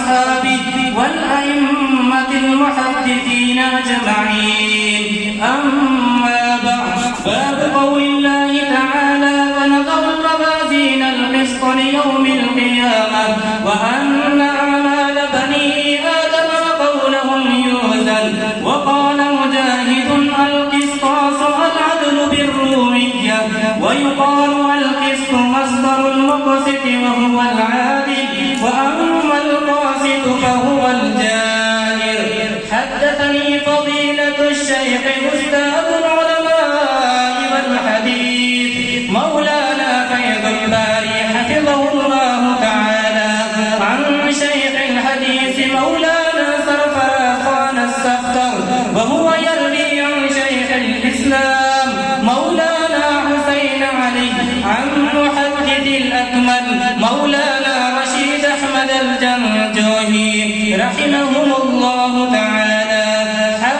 وأصحابه والأئمة المحدثين أجمعين. أما بعد، باب قول الله تعالى: ونضع الموازين القسط ليوم القيامة وأن أعمال بني آدم وقولهم يوزن. وقال مجاهد: القسطاس العدل بالرومية، ويقال القسط مصدر المقسط وهو العادل، وأما القاسط فهو الجائر. حدثني فضيلة الشيخ أستاذ العلماء والحديث مولانا فيض الباري حفظه الله تعالى عن شيخ الحديث مولانا سرفرا خان السفتر، وهو يروي عن شيخ الإسلام مولانا حسين علي عن محدث الأكمل مولانا رشيد أحمد الجنجوهي رحمهم الله تعالى.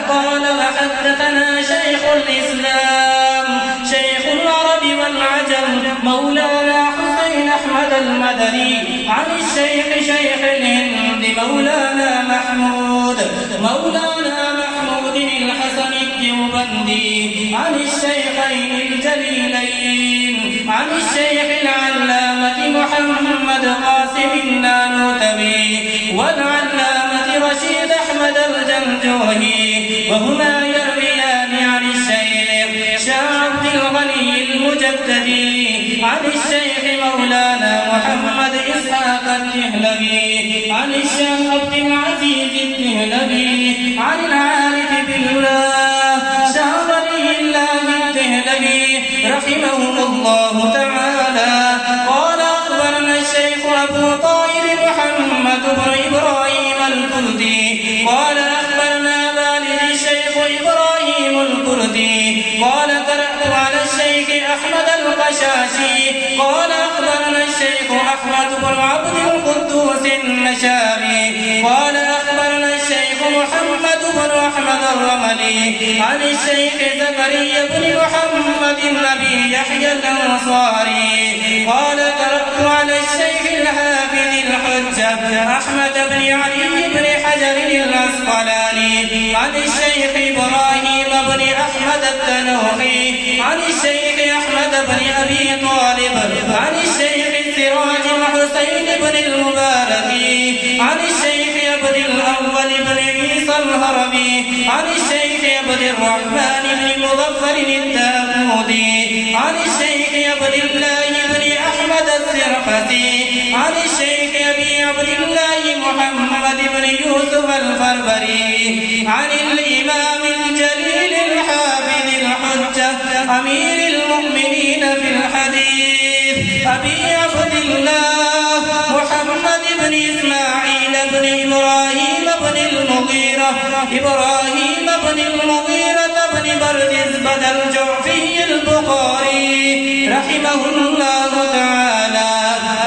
قال: وحدثنا شيخ الإسلام شيخ العرب والعجم مولانا حسين أحمد المدني عن الشيخ شيخ الهند مولانا محمود الحسن الديوبندي عن الشيخين الجليلين عن الشيخ العلامة محمد قاسم النانوتبي والعلامة رشيد أحمد الجنجوهي، وهما يرويان عن الشيخ شاه عبد الغني المجددي عن الشيخ مولانا محمد إسحاق الدهلوي عن الشيخ عبد العزيز الدهلوي عن العارف بالله شاه ولي الله الدهلوي رحمهم الله تعالى. قال: أخبرنا الشيخ أبو طاهر محمد بن إبراهيم الكردي قال: أخبرنا والد الشيخ إبراهيم الكردي قال: قرأت على الشيخ أحمد القشاشي قال: أخبرنا الشيخ أحمد بن عبد القدوس النشابي قال: أخبرنا الشيخ محمد بن أحمد الرملي عن الشيخ زكريا بن محمد النبي يحيى الأنصاري قال: قرأت على الشيخ الحافظ الحجة أحمد بن علي بن حجر الأسقلاني عن الشيخ إبراهيم بن أحمد التنوخي عن الشيخ أحمد بن أبي طالب عن الشيخ السراج حسين بن المبارك عن الشيخ عبد الأول بن عيسى الهرمي عن الشيخ عبد الرحمن بن مظفر التامودي عن الشيخ عبد الله بن أحمد السرقسي عن الشيخ أبي عبد الله محمد بن يوسف الفربري عن الإمام الجليل الحافظ الحجة أمير المؤمنين في الحديث أبي عبد الله محمد بن إسماعيل بن إبراهيم بن المغيرة بن بردزبة الجعفي البخاري رحمه الله تعالى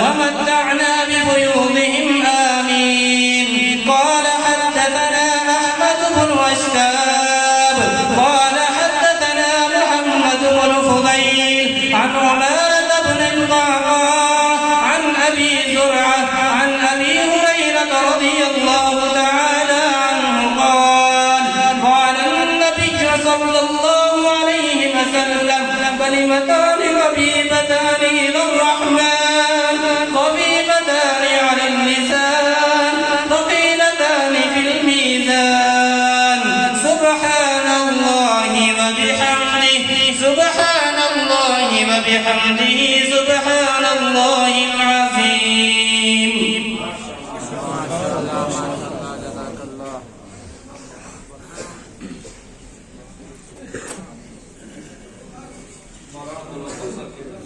ومتعنا بفيوضهم آمين. قال: حدثنا أحمد بن أشكاب قال: حدثنا محمد بن فضيل عن عمارة بن القعقاع عن أبي زرعة عن أبي هريرة رضي الله تعالى عنه قال: قال النبي صلى الله عليه وسلم: كلمتان خفيفتان إلى الرحمن خفيفتان على اللسان ثقيلتان في الميزان سبحان الله وبحمده سبحان الله العظيم.